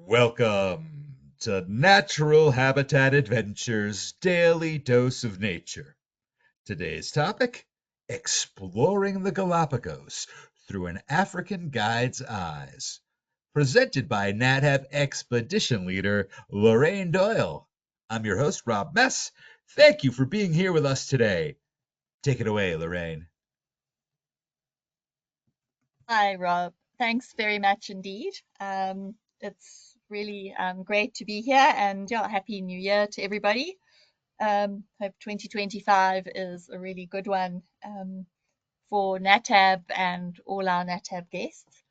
Welcome to Natural Habitat Adventures Daily Dose of Nature. Today's topic, exploring the Galapagos through an African guide's eyes. Presented by NatHab Expedition Leader Lorraine Doyle. I'm your host, Rob Mess. Thank you for being here with us today. Take it away, Lorraine. Hi, Rob. Thanks very much indeed. It's really great to be here, and yeah, Happy New Year to everybody. Hope 2025 is a really good one for NatHab and all our NatHab guests.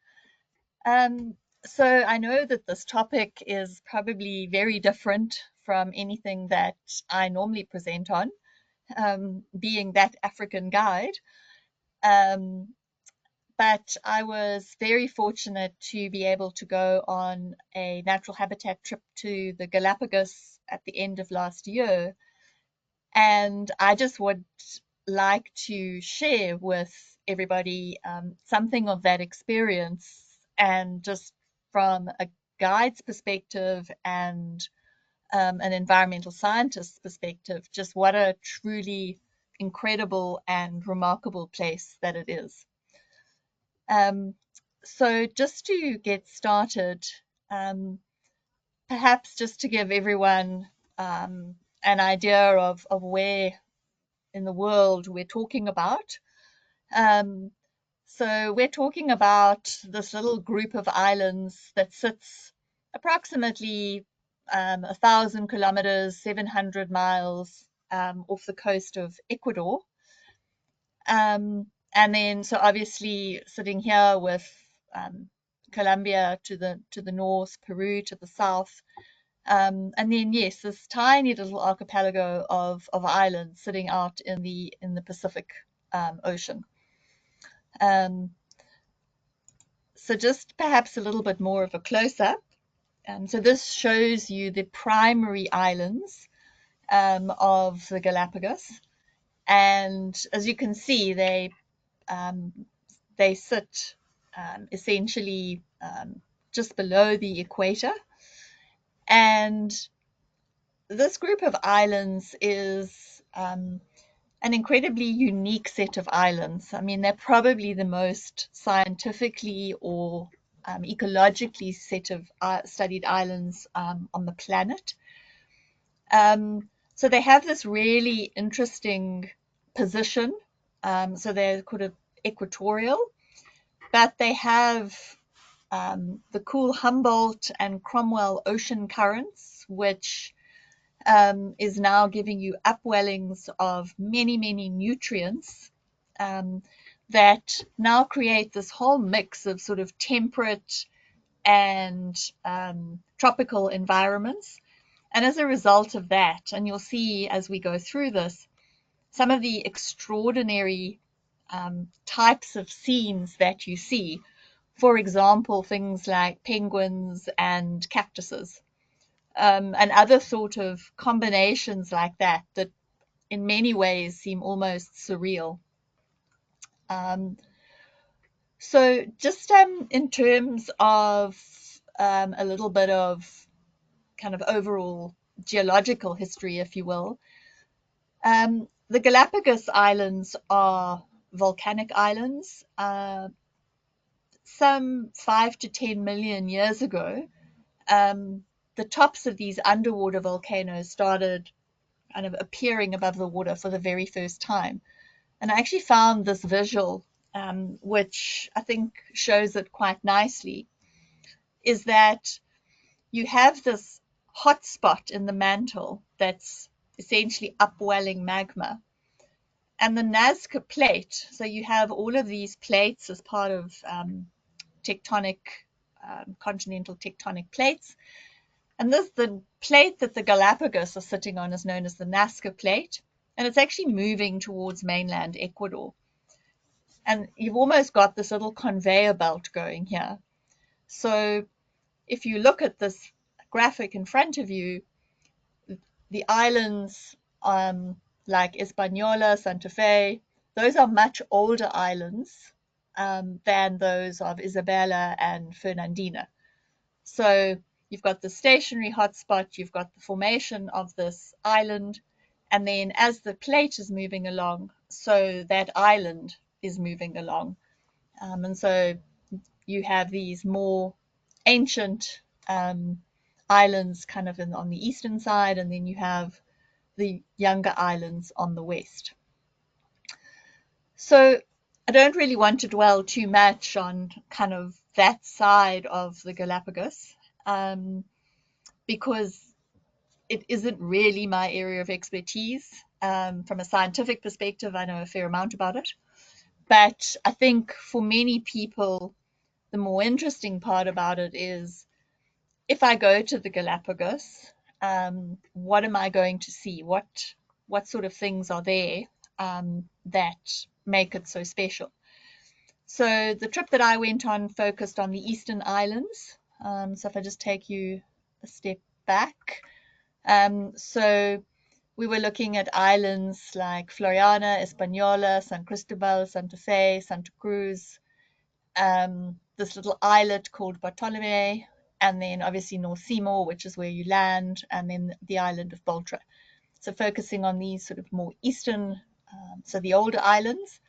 Um, so I know that this topic is probably very different from anything that I normally present on, being that African guide. Um, but I was very fortunate to be able to go on a natural habitat trip to the Galapagos at the end of last year. And I just would like to share with everybody something of that experience, and just from a guide's perspective and an environmental scientist's perspective, just what a truly incredible and remarkable place that it is. Um, so just to get started, um, perhaps just to give everyone an idea of where in the world we're talking about. Um, so we're talking about this little group of islands that sits approximately 1,000 kilometers, 700 miles off the coast of Ecuador. And then, so obviously sitting here with Colombia to the north, Peru to the south, and then yes, this tiny little archipelago of islands sitting out in the Pacific Ocean. Um, so just perhaps a little bit more of a close up. So this shows you the primary islands of the Galapagos, and as you can see, um, they sit essentially just below the equator. And this group of islands is an incredibly unique set of islands. I mean, they're probably the most scientifically or ecologically studied islands on the planet. So they have this really interesting position. So they're kind of equatorial, but they have the cool Humboldt and Cromwell ocean currents, which is now giving you upwellings of many, many nutrients that now create this whole mix of sort of temperate and tropical environments. And as a result of that, and you'll see as we go through this, some of the extraordinary types of scenes that you see. For example, things like penguins and cactuses, and other sort of combinations like that, that in many ways seem almost surreal. Um, so just in terms of a little bit of kind of overall geological history, if you will, the Galapagos Islands are volcanic islands. Some 5 to 10 million years ago, the tops of these underwater volcanoes started kind of appearing above the water for the very first time. And I actually found this visual, which I think shows it quite nicely, is that you have this hot spot in the mantle that's essentially upwelling magma. And the Nazca Plate, so you have all of these plates as part of tectonic, continental tectonic plates. And the plate that the Galapagos are sitting on is known as the Nazca Plate, and it's actually moving towards mainland Ecuador. And you've almost got this little conveyor belt going here. So if you look at this graphic in front of you, the islands like Hispaniola, Santa Fe, those are much older islands than those of Isabella and Fernandina. So you've got the stationary hotspot, you've got the formation of this island, and then as the plate is moving along, so that island is moving along. And so you have these more ancient islands kind of on the eastern side, and then you have the younger islands on the west. So I don't really want to dwell too much on kind of that side of the Galapagos, because it isn't really my area of expertise. From a scientific perspective, I know a fair amount about it. But I think for many people, the more interesting part about it is, if I go to the Galapagos, what am I going to see? What sort of things are there that make it so special? So the trip that I went on focused on the eastern islands. So if I just take you a step back, so we were looking at islands like Floriana, Española, San Cristobal, Santa Fe, Santa Cruz, this little islet called Bartolome, and then obviously North Seymour, which is where you land, and then the island of Baltra. So focusing on these sort of more eastern, so the older islands.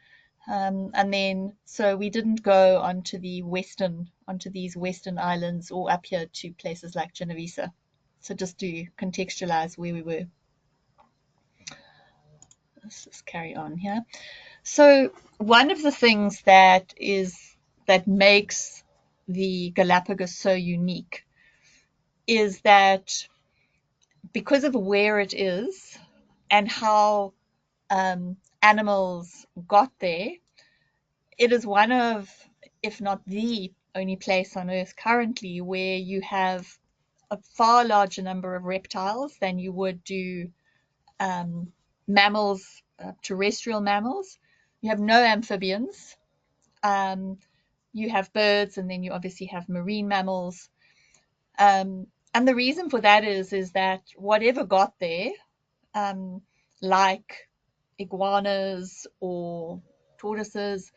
And then, so we didn't go onto these western islands or up here to places like Genovesa. So just to contextualize where we were. Let's just carry on here. So one of the things that makes the Galapagos so unique is that because of where it is and how animals got there, it is one of, if not the only place on Earth currently where you have a far larger number of reptiles than you would do mammals, terrestrial mammals. You have no amphibians. You have birds, and then you obviously have marine mammals. And the reason for that is that whatever got there, like iguanas or tortoises,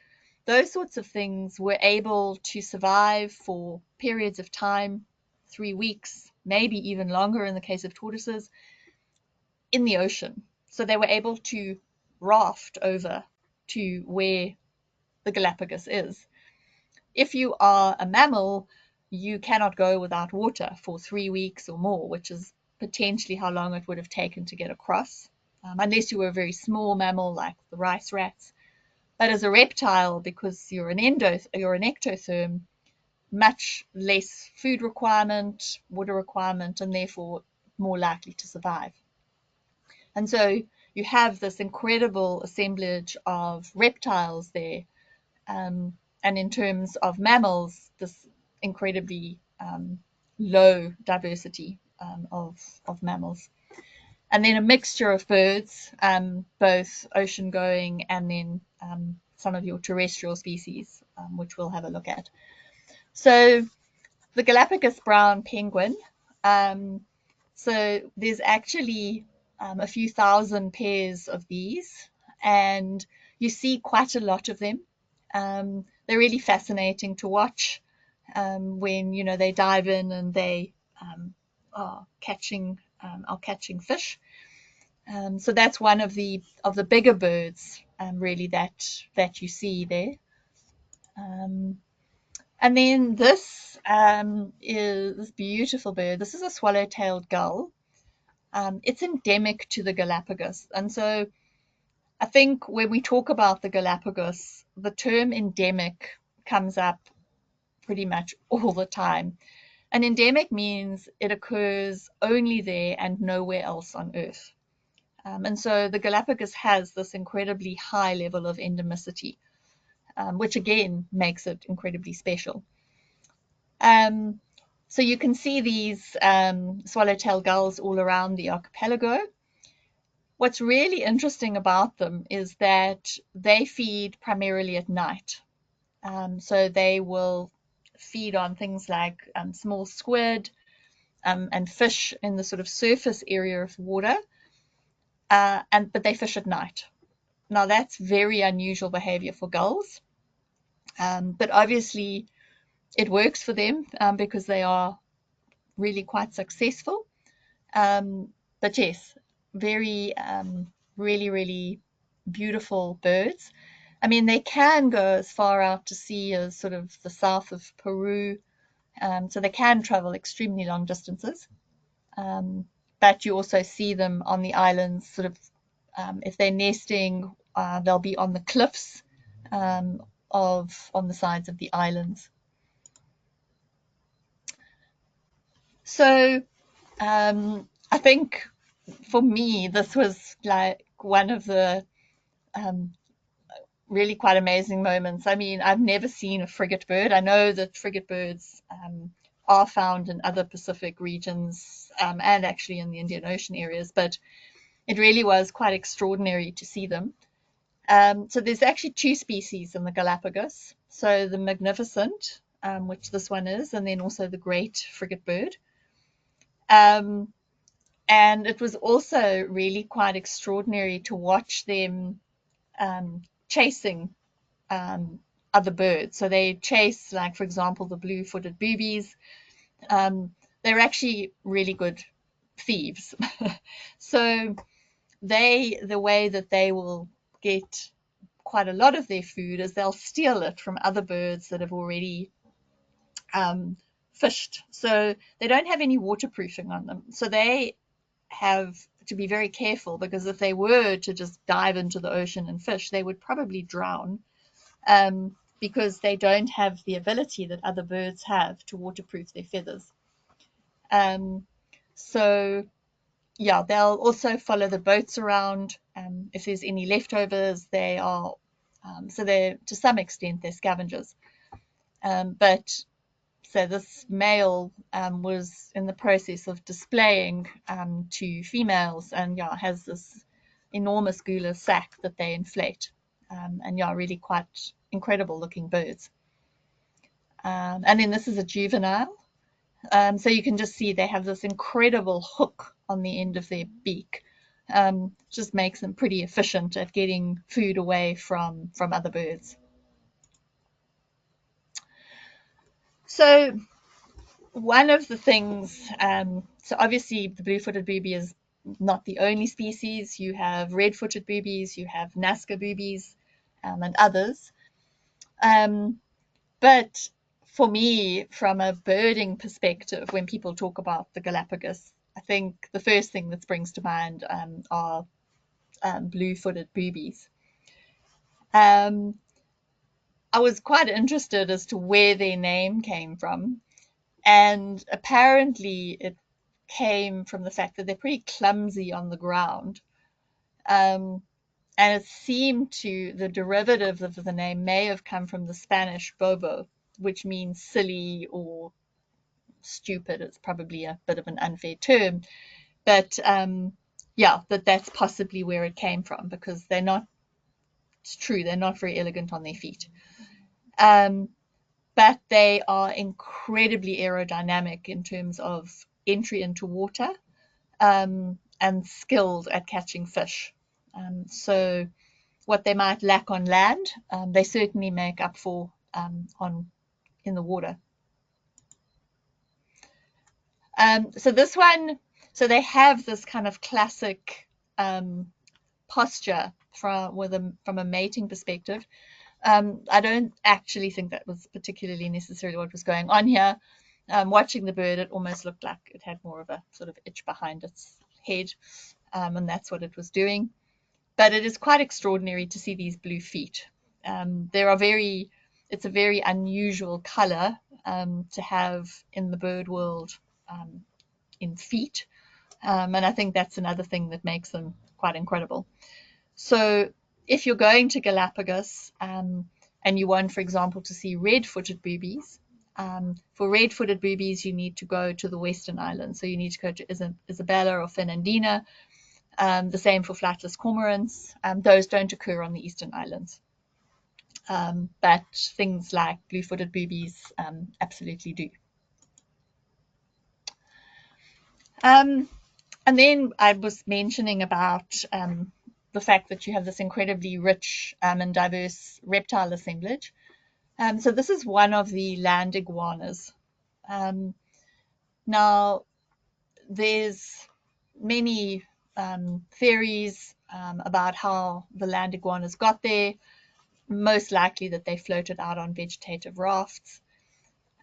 those sorts of things were able to survive for periods of time, 3 weeks, maybe even longer in the case of tortoises, in the ocean. So they were able to raft over to where the Galapagos is. If you are a mammal, you cannot go without water for 3 weeks or more, which is potentially how long it would have taken to get across, unless you were a very small mammal like the rice rats. But as a reptile, because you're an ectotherm, much less food requirement, water requirement, and therefore more likely to survive. And so you have this incredible assemblage of reptiles there. And in terms of mammals, this incredibly low diversity of mammals. And then a mixture of birds, both ocean going and then some of your terrestrial species, which we'll have a look at. So the Galapagos brown penguin, so there's actually a few thousand pairs of these, and you see quite a lot of them. They're really fascinating to watch when they dive in and they are catching fish. So that's one of the bigger birds, really, that you see there. And then this is this beautiful bird. This is a swallow-tailed gull. It's endemic to the Galapagos, and so I think when we talk about the Galapagos, the term endemic comes up pretty much all the time. And endemic means it occurs only there and nowhere else on Earth. And so the Galapagos has this incredibly high level of endemicity, which again makes it incredibly special. So you can see these swallowtail gulls all around the archipelago. What's really interesting about them is that they feed primarily at night. So they will feed on things like small squid and fish in the sort of surface area of water, but they fish at night. Now that's very unusual behavior for gulls, but obviously it works for them because they are really quite successful. But yes, very really, really beautiful birds. I mean, they can go as far out to sea as sort of the south of Peru, so they can travel extremely long distances. But you also see them on the islands, sort of, if they're nesting, they'll be on the cliffs on the sides of the islands. So I think for me, this was like one of the um, really quite amazing moments. I mean, I've never seen a frigate bird. I know that frigate birds are found in other Pacific regions and actually in the Indian Ocean areas, but it really was quite extraordinary to see them. So there's actually two species in the Galapagos. So the magnificent, which this one is, and then also the great frigate bird. Um, and it was also really quite extraordinary to watch them chasing other birds. So they chase, like, for example, the blue-footed boobies. They're actually really good thieves. So the way that they will get quite a lot of their food is they'll steal it from other birds that have already fished. So they don't have any waterproofing on them. So they have to be very careful, because if they were to just dive into the ocean and fish, they would probably drown, because they don't have the ability that other birds have to waterproof their feathers. So yeah, they'll also follow the boats around. If there's any leftovers, they are so they're, to some extent, they're scavengers. But so this male was in the process of displaying to females, and yeah, has this enormous gular sac that they inflate, and yeah, really quite incredible looking birds. And then this is a juvenile. So you can just see they have this incredible hook on the end of their beak. Just makes them pretty efficient at getting food away from other birds. So one of the things, so obviously the blue-footed booby is not the only species. You have red-footed boobies, you have Nazca boobies, and others. But for me, from a birding perspective, when people talk about the Galapagos, I think the first thing that springs to mind are blue-footed boobies. I was quite interested as to where their name came from, and apparently it came from the fact that they're pretty clumsy on the ground. Um, and it seemed to the derivative of the name may have come from the Spanish bobo, which means silly or stupid. It's probably a bit of an unfair term, but yeah, that's possibly where it came from, because they're not, it's true, they're not very elegant on their feet. But they are incredibly aerodynamic in terms of entry into water, and skilled at catching fish. So what they might lack on land, they certainly make up for in the water. So this one, so they have this kind of classic posture from a mating perspective. I don't actually think that was particularly necessarily what was going on here. Watching the bird, it almost looked like it had more of a sort of itch behind its head, and that's what it was doing. But it is quite extraordinary to see these blue feet. It's a very unusual color to have in the bird world in feet, and I think that's another thing that makes them quite incredible. So if you're going to Galapagos and you want, for example, to see red-footed boobies, for red-footed boobies, you need to go to the Western Islands. So you need to go to Isabella or Fernandina. The same for flightless cormorants. Those don't occur on the Eastern Islands. But things like blue-footed boobies absolutely do. And then I was mentioning about the fact that you have this incredibly rich and diverse reptile assemblage. So this is one of the land iguanas. Now, there's many theories about how the land iguanas got there. Most likely that they floated out on vegetative rafts.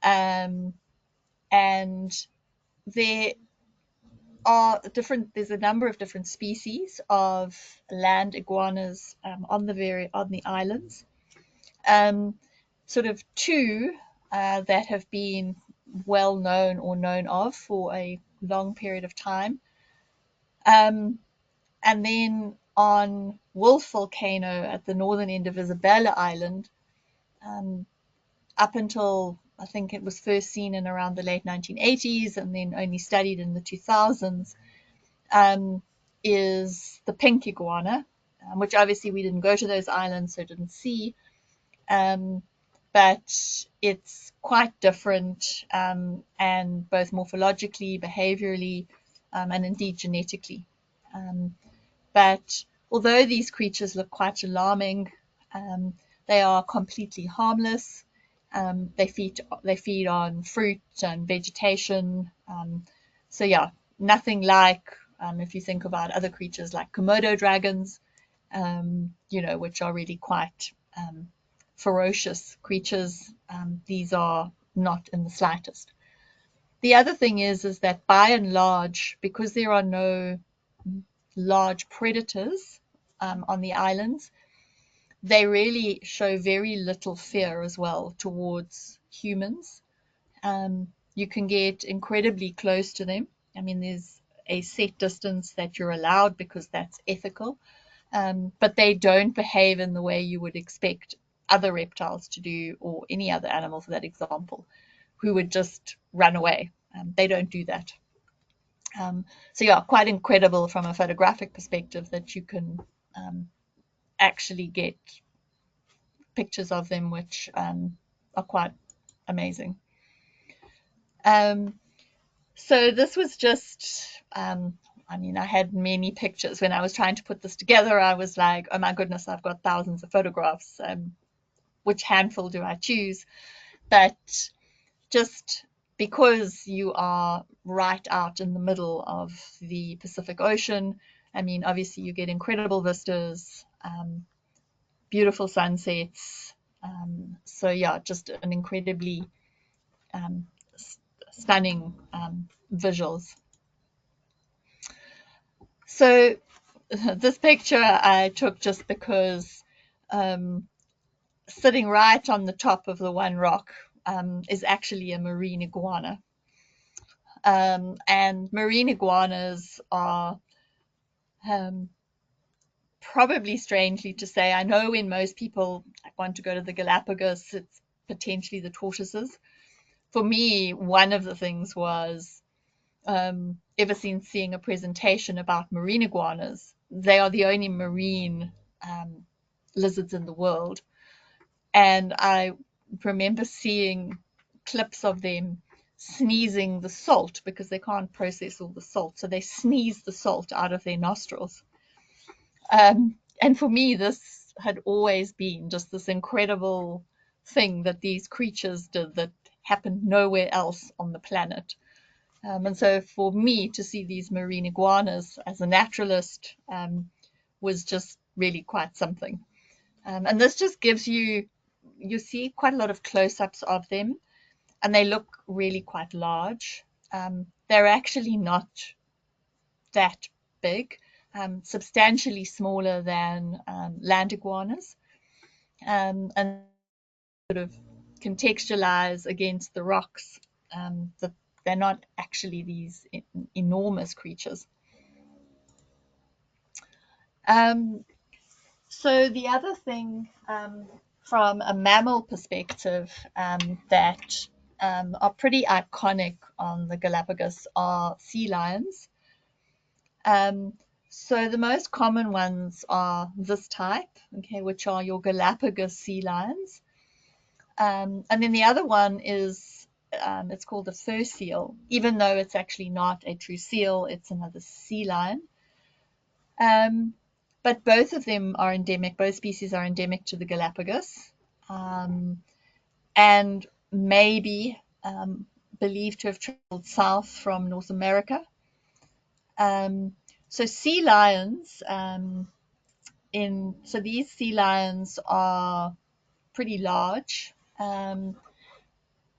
And there there's a number of different species of land iguanas on the islands. Sort of two that have been well known or known of for a long period of time. And then on Wolf Volcano at the northern end of Isabella Island, up until I think it was first seen in around the late 1980s and then only studied in the 2000s, is the pink iguana, which obviously we didn't go to those islands, so didn't see. But it's quite different, and both morphologically, behaviorally, and indeed genetically. But although these creatures look quite alarming, they are completely harmless. They feed on fruit and vegetation. So yeah, nothing like if you think about other creatures like Komodo dragons, which are really quite ferocious creatures. These are not in the slightest. The other thing is that by and large, because there are no large predators on the islands, they really show very little fear as well towards humans. You can get incredibly close to them. I mean, there's a set distance that you're allowed because that's ethical, but they don't behave in the way you would expect other reptiles to do, or any other animal for that example, who would just run away. They don't do that. So yeah, quite incredible from a photographic perspective that you can actually get pictures of them, which are quite amazing. So this was just, I mean, I had many pictures. When I was trying to put this together, I was like, oh my goodness, I've got thousands of photographs. Which handful do I choose? But just because you are right out in the middle of the Pacific Ocean, I mean, obviously you get incredible vistas, beautiful sunsets. So yeah, just an incredibly stunning visuals. So this picture I took just because sitting right on the top of the one rock is actually a marine iguana. And marine iguanas are probably, strangely to say, I know when most people want to go to the Galapagos, it's potentially the tortoises. For me, one of the things was ever since seeing a presentation about marine iguanas, they are the only marine lizards in the world. And I remember seeing clips of them sneezing the salt because they can't process all the salt. So they sneeze the salt out of their nostrils. And for me, this had always been just this incredible thing that these creatures did that happened nowhere else on the planet. And so for me to see these marine iguanas as a naturalist was just really quite something. And this just gives you see quite a lot of close-ups of them, and they look really quite large. They're actually not that big, substantially smaller than land iguanas, and sort of contextualize against the rocks that they're not actually these enormous creatures. So the other thing from a mammal perspective that are pretty iconic on the Galapagos are sea lions. So the most common ones are this type, okay, which are your Galapagos sea lions. And then the other one is, it's called a fur seal, even though it's actually not a true seal, it's another sea lion. But both of them are endemic, both species are endemic to the Galapagos. And maybe believed to have traveled south from North America. So sea lions, so these sea lions are pretty large.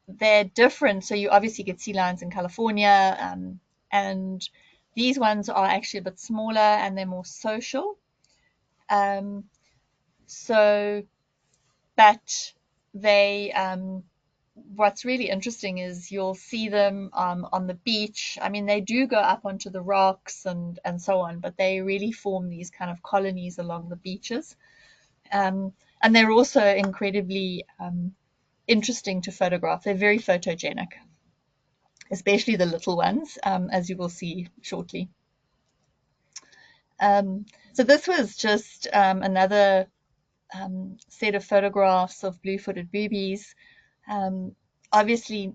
They're different. So you obviously get sea lions in California, and these ones are actually a bit smaller and they're more social. Um, so, but they, what's really interesting is you'll see them on the beach. I mean, they do go up onto the rocks and so on, but they really form these kind of colonies along the beaches. And they're also incredibly interesting to photograph. They're very photogenic, especially the little ones, as you will see shortly. So this was just another set of photographs of blue-footed boobies. Obviously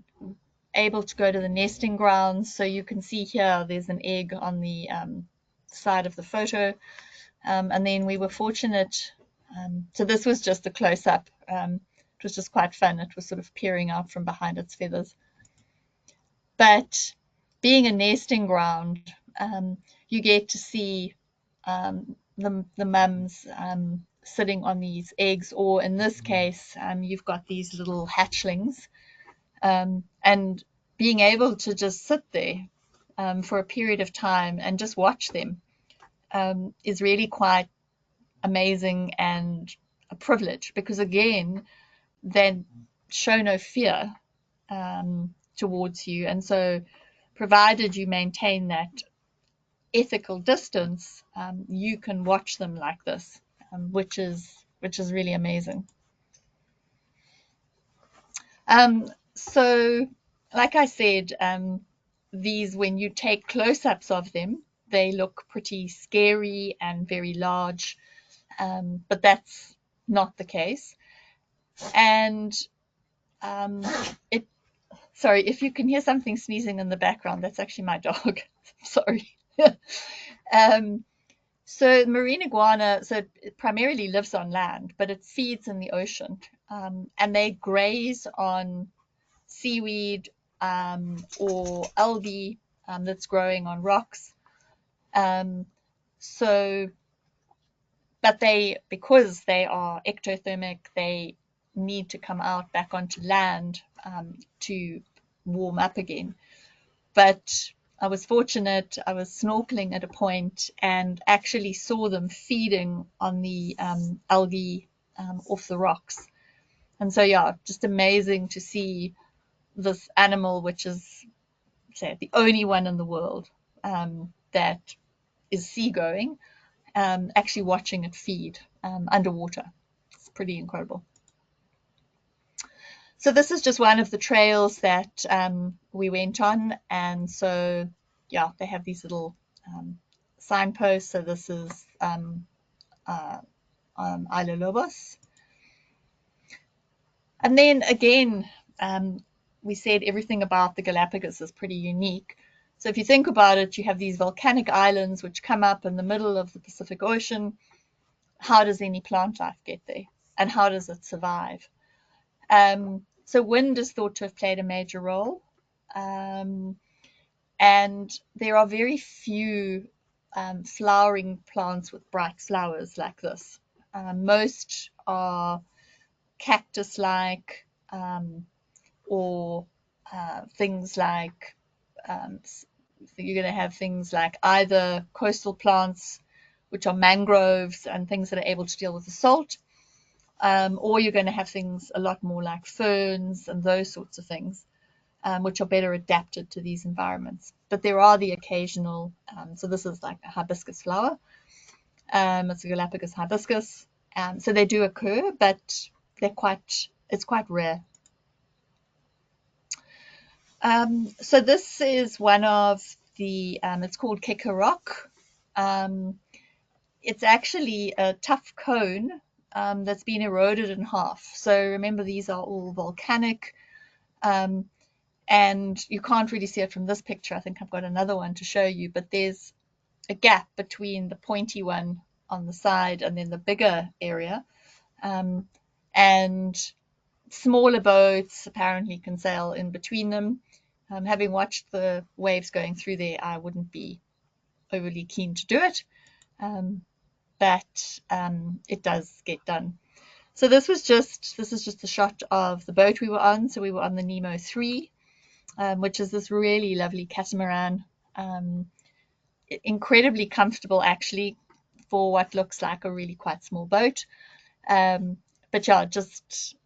able to go to the nesting grounds. So you can see here there's an egg on the side of the photo. And then we were fortunate. So this was just a close-up. It was just quite fun. It was sort of peering out from behind its feathers. But being a nesting ground, you get to see the mums sitting on these eggs, or in this case, you've got these little hatchlings, and being able to just sit there for a period of time and just watch them is really quite amazing and a privilege, because again, they show no fear towards you, and so provided you maintain that ethical distance, you can watch them like this, which is really amazing. So, like I said, these, when you take close-ups of them, they look pretty scary and very large, but that's not the case. And it sorry, if you can hear something sneezing in the background, that's actually my dog. Sorry. So marine iguana, so it primarily lives on land, but it feeds in the ocean, and they graze on seaweed or algae that's growing on rocks. So, but because they are ectothermic, they need to come out back onto land to warm up again. But I was fortunate, I was snorkeling at a point and actually saw them feeding on the algae off the rocks. And so, yeah, just amazing to see this animal, which is, say, the only one in the world that is seagoing, actually watching it feed underwater. It's pretty incredible. So this is just one of the trails that we went on, and so yeah, they have these little signposts. So this is Isla Lobos, and then again, we said everything about the Galapagos is pretty unique. So if you think about it, you have these volcanic islands which come up in the middle of the Pacific Ocean. How does any plant life get there, and how does it survive? So wind is thought to have played a major role, and there are very few flowering plants with bright flowers like this. Most are cactus-like, or things like, you're going to have things like either coastal plants, which are mangroves and things that are able to deal with the salt, or you're going to have things a lot more like ferns and those sorts of things, which are better adapted to these environments. But there are the occasional, so this is like a hibiscus flower. It's a Galapagos hibiscus. So they do occur, but it's quite rare. So this is one of the, it's called Keka Rock. It's actually a tough cone that's been eroded in half. So remember, these are all volcanic, and you can't really see it from this picture. I think I've got another one to show you, but there's a gap between the pointy one on the side and then the bigger area, and smaller boats apparently can sail in between them. Having watched the waves going through there, I wouldn't be overly keen to do it, but it does get done. So this is just a shot of the boat we were on. So we were on the Nemo 3, which is this really lovely catamaran, incredibly comfortable actually for what looks like a really quite small boat. But yeah, just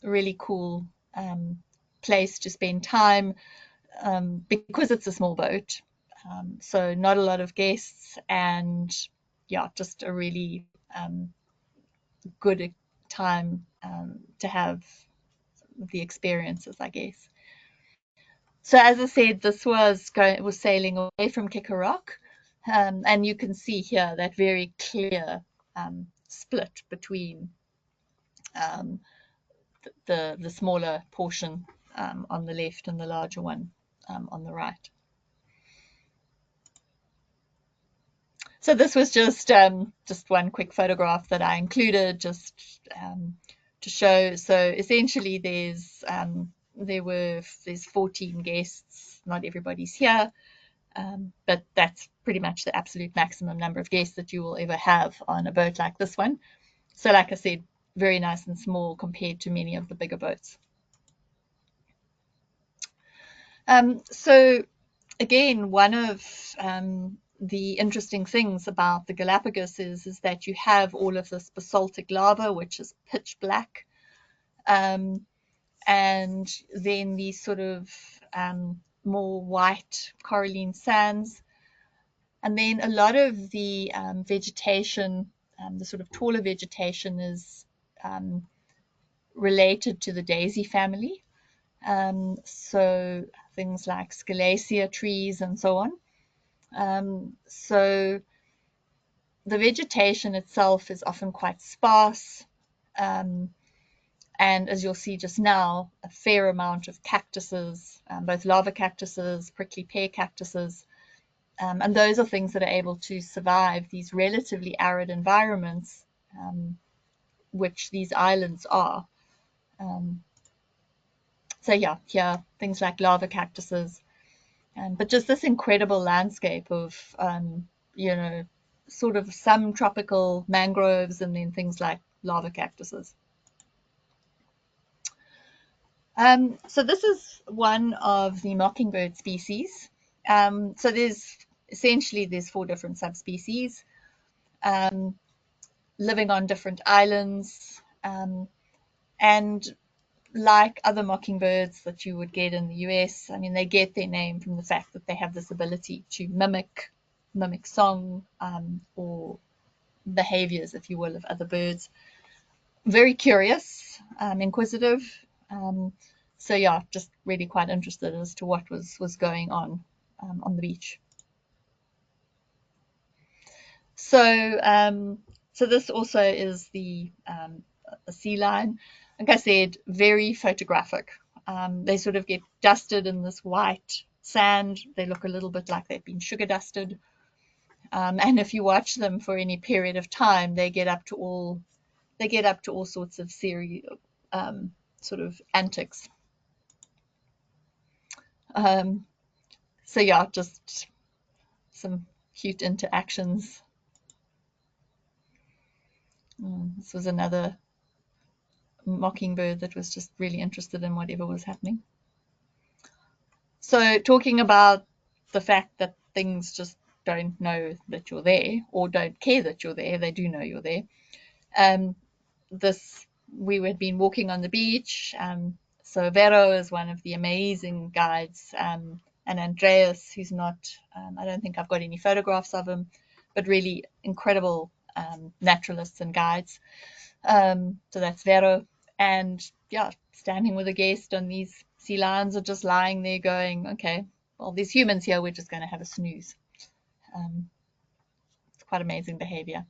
really cool place to spend time because it's a small boat. So not a lot of guests, and yeah, just a really good time to have the experiences, I guess. So as I said, this was sailing away from Kicker Rock, and you can see here that very clear split between um, the smaller portion on the left and the larger one on the right. So this was just one quick photograph that I included just to show. So essentially, there's 14 guests. Not everybody's here, but that's pretty much the absolute maximum number of guests that you will ever have on a boat like this one. So, like I said, very nice and small compared to many of the bigger boats. So again, one of the interesting things about the Galapagos is that you have all of this basaltic lava, which is pitch black, and then these sort of more white coralline sands, and then a lot of the vegetation, the sort of taller vegetation, is related to the daisy family. So things like scalacea trees and so on. So the vegetation itself is often quite sparse. And as you'll see just now, a fair amount of cactuses, both lava cactuses, prickly pear cactuses. And those are things that are able to survive these relatively arid environments, which these islands are. So yeah, here, things like lava cactuses, but just this incredible landscape of, sort of some tropical mangroves and then things like lava cactuses. So this is one of the mockingbird species. So there's 4 different subspecies living on different islands, and like other mockingbirds that you would get in the US, I mean, they get their name from the fact that they have this ability to mimic song or behaviors, if you will, of other birds. Very curious, inquisitive. So yeah, just really quite interested as to what was going on the beach. So this also is the a sea lion. Like I said, very photographic. They sort of get dusted in this white sand. They look a little bit like they've been sugar dusted. And if you watch them for any period of time, they get up to all sorts of sort of antics. So yeah, just some cute interactions. This was another mockingbird that was just really interested in whatever was happening. So talking about the fact that things just don't know that you're there or don't care that you're there, they do know you're there. We had been walking on the beach. So Vero is one of the amazing guides, and Andreas, who's not, I don't think I've got any photographs of him, but really incredible naturalists and guides. So that's Vero. And yeah, standing with a guest, and these sea lions are just lying there going, okay, well, there's humans here, we're just going to have a snooze. It's quite amazing behavior.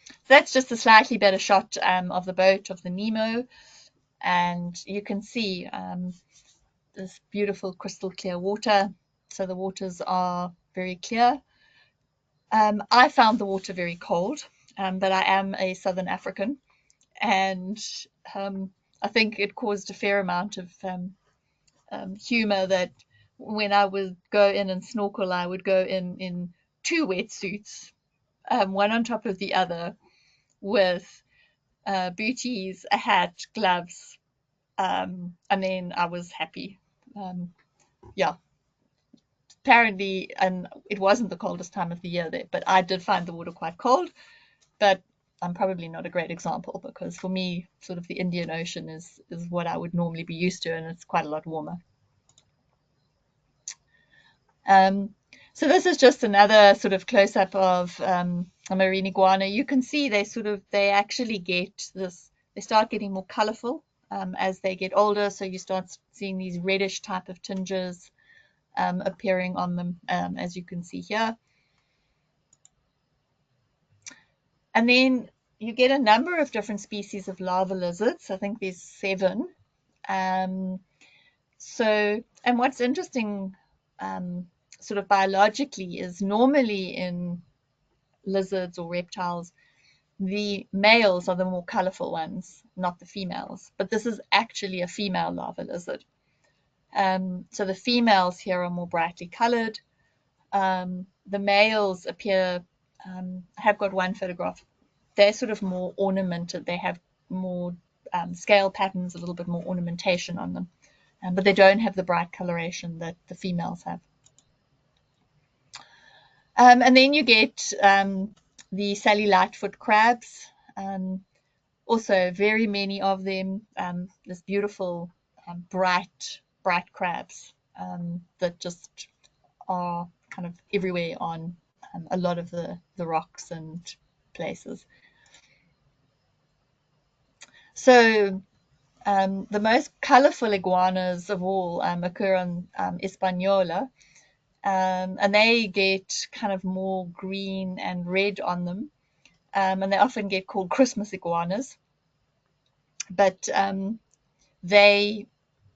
So that's just a slightly better shot of the boat, of the Nemo. And you can see this beautiful crystal clear water. So the waters are very clear. I found the water very cold, but I am a Southern African, and I think it caused a fair amount of humor that when I would go in and snorkel, I would go in two wetsuits, one on top of the other, with booties, a hat, gloves, and then I was happy. Yeah, apparently, and it wasn't the coldest time of the year there, but I did find the water quite cold. But I'm probably not a great example, because for me, sort of the Indian Ocean is what I would normally be used to, and it's quite a lot warmer. Um, so this is just another sort of close up of a marine iguana. You can see they actually get this, they start getting more colorful as they get older. So you start seeing these reddish type of tinges appearing on them, as you can see here. And then you get a number of different species of lava lizards. I think there's 7. And what's interesting, sort of biologically, is normally in lizards or reptiles, the males are the more colorful ones, not the females. But this is actually a female lava lizard. So the females here are more brightly colored. The males appear, I have got one photograph, they're sort of more ornamented. They have more scale patterns, a little bit more ornamentation on them. But they don't have the bright coloration that the females have. And then you get the Sally Lightfoot crabs. Also, very many of them, this beautiful, bright crabs that just are kind of everywhere on a lot of the rocks and places. So the most colorful iguanas of all occur on Hispaniola, and they get kind of more green and red on them, and they often get called Christmas iguanas. But they,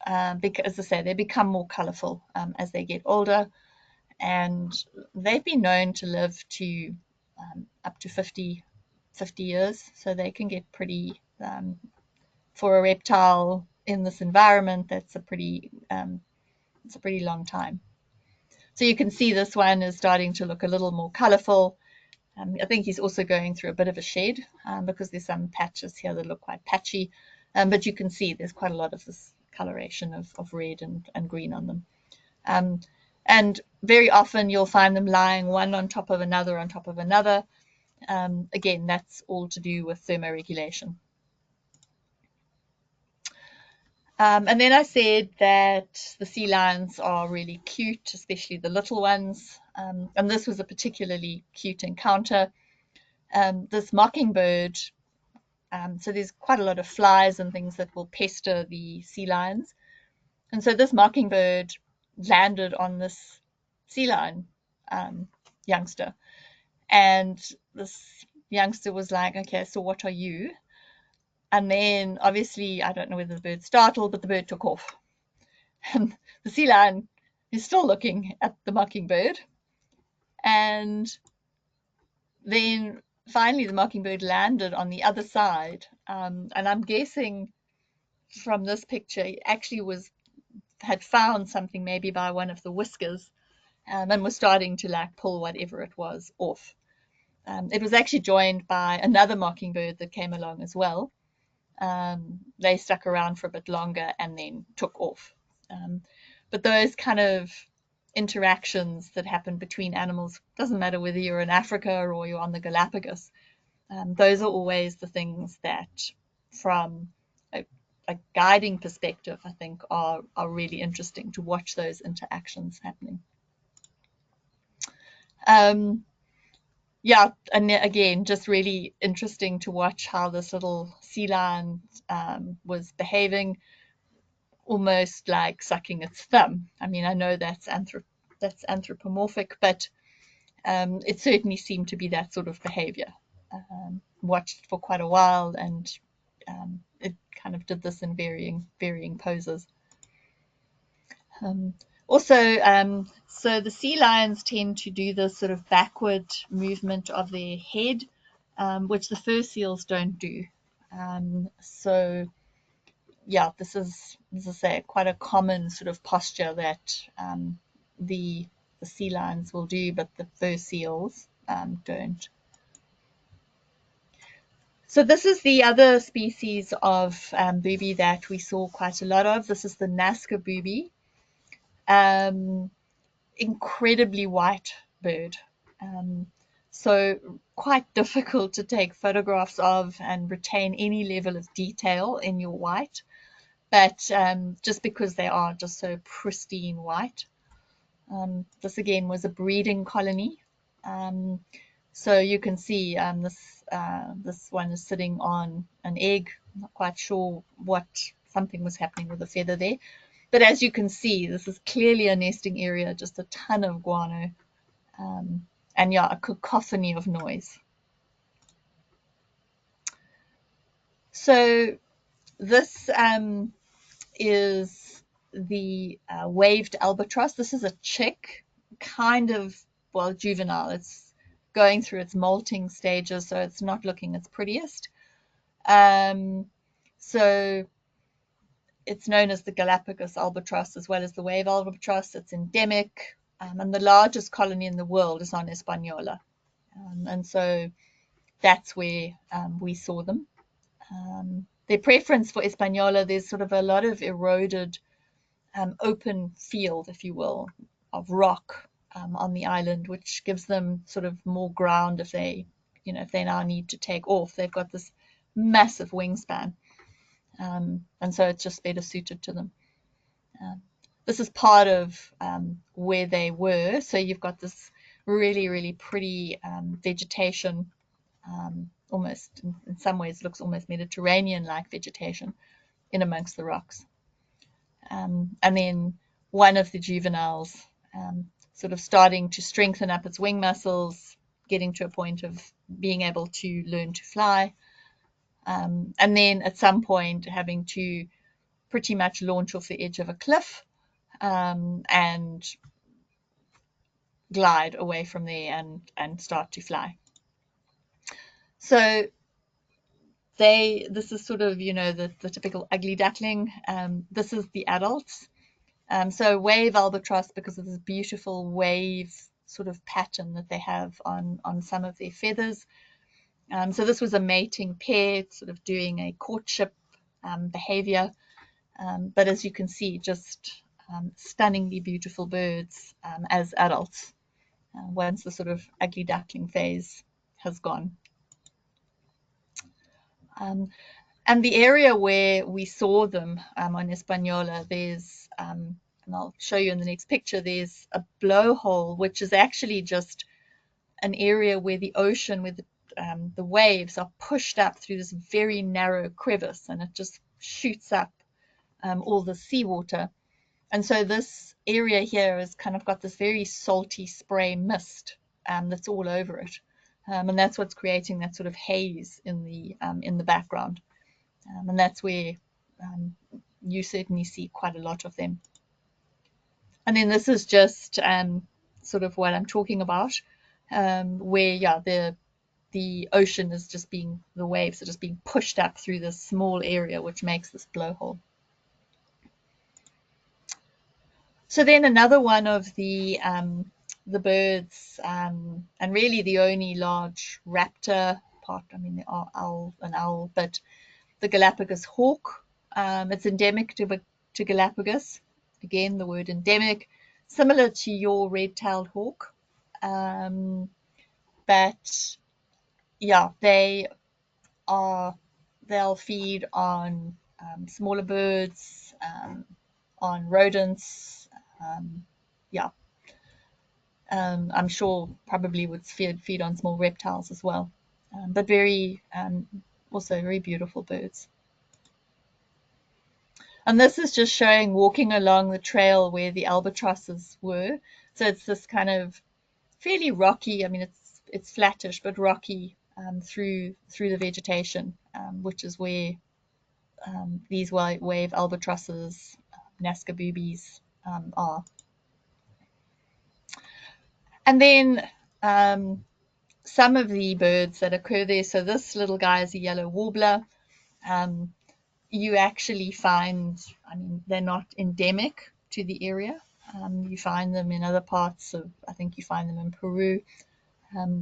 as I say, they become more colorful as they get older, and they've been known to live to up to 50 years, so they can get pretty, for a reptile in this environment, that's a pretty long time. So you can see this one is starting to look a little more colorful. I think he's also going through a bit of a shed because there's some patches here that look quite patchy. But you can see there's quite a lot of this coloration of red and green on them. And very often you'll find them lying one on top of another on top of another. Again, that's all to do with thermoregulation. And then I said that the sea lions are really cute, especially the little ones. And this was a particularly cute encounter. This mockingbird, so there's quite a lot of flies and things that will pester the sea lions. And so this mockingbird landed on this sea lion youngster. And this youngster was like, okay, so what are you? And then obviously, I don't know whether the bird startled, but the bird took off. And the sea lion is still looking at the mockingbird. And then finally the mockingbird landed on the other side. And I'm guessing from this picture, it actually had found something maybe by one of the whiskers, and was starting to like pull whatever it was off. It was actually joined by another mockingbird that came along as well. They stuck around for a bit longer and then took off. But those kind of interactions that happen between animals, doesn't matter whether you're in Africa or you're on the Galapagos, those are always the things that, from a guiding perspective, I think are really interesting to watch those interactions happening. Yeah, and again, just really interesting to watch how this little sea lion was behaving, almost like sucking its thumb. I mean, I know that's anthropomorphic, but it certainly seemed to be that sort of behavior. Watched for quite a while, and it kind of did this in varying poses. Also, so the sea lions tend to do this sort of backward movement of their head, which the fur seals don't do. So yeah, this is, as I say, quite a common sort of posture that the sea lions will do, but the fur seals don't. So this is the other species of booby that we saw quite a lot of. This is the Nazca booby. Incredibly white bird. So quite difficult to take photographs of and retain any level of detail in your white, but just because they are just so pristine white. This again was a breeding colony. So you can see this one is sitting on an egg. I'm not quite sure what, something was happening with the feather there. But as you can see, this is clearly a nesting area, just a ton of guano, and yeah, a cacophony of noise. So this is the waved albatross. This is a chick, kind of, well, juvenile. It's going through its molting stages, so it's not looking its prettiest. So it's known as the Galapagos albatross as well as the wave albatross. It's endemic, and the largest colony in the world is on Hispaniola. And so that's where we saw them. Their preference for Hispaniola, there's sort of a lot of eroded open field, if you will, of rock on the island, which gives them sort of more ground if they, if they now need to take off. They've got this massive wingspan, and so it's just better suited to them. This is part of where they were. So you've got this really, really pretty vegetation, almost in some ways looks almost Mediterranean-like vegetation in amongst the rocks. And then one of the juveniles sort of starting to strengthen up its wing muscles, getting to a point of being able to learn to fly, and then at some point having to pretty much launch off the edge of a cliff and glide away from there and start to fly. So this is sort of, the typical ugly duckling. This is the adults. So wave albatross, because of this beautiful wave sort of pattern that they have on some of their feathers. So this was a mating pair, sort of doing a courtship behavior. But as you can see, just stunningly beautiful birds as adults, once the sort of ugly duckling phase has gone. And the area where we saw them on Hispaniola, there's, and I'll show you in the next picture, there's a blowhole, which is actually just an area where the ocean, where the waves are pushed up through this very narrow crevice, and it just shoots up all the seawater. And so this area here has kind of got this very salty spray mist that's all over it. And that's what's creating that sort of haze in the background. And that's where you certainly see quite a lot of them. And then this is just sort of what I'm talking about, where, yeah, the ocean is just being, the waves are just being pushed up through this small area, which makes this blowhole. So then another one of the birds, and really the only large raptor part, I mean, there are an owl, but the Galapagos hawk. It's endemic to Galapagos. Again, the word endemic, similar to your red-tailed hawk. But yeah, they'll feed on smaller birds, on rodents. Yeah, I'm sure probably would feed on small reptiles as well, but also very beautiful birds. And this is just showing walking along the trail where the albatrosses were. So it's this kind of fairly rocky, I mean, it's flattish, but rocky through the vegetation, which is where these wave albatrosses, Nazca boobies, are. And then some of the birds that occur there. So this little guy is a yellow warbler. you actually find, I mean, they're not endemic to the area. You find them in other parts of, I think you find them in Peru,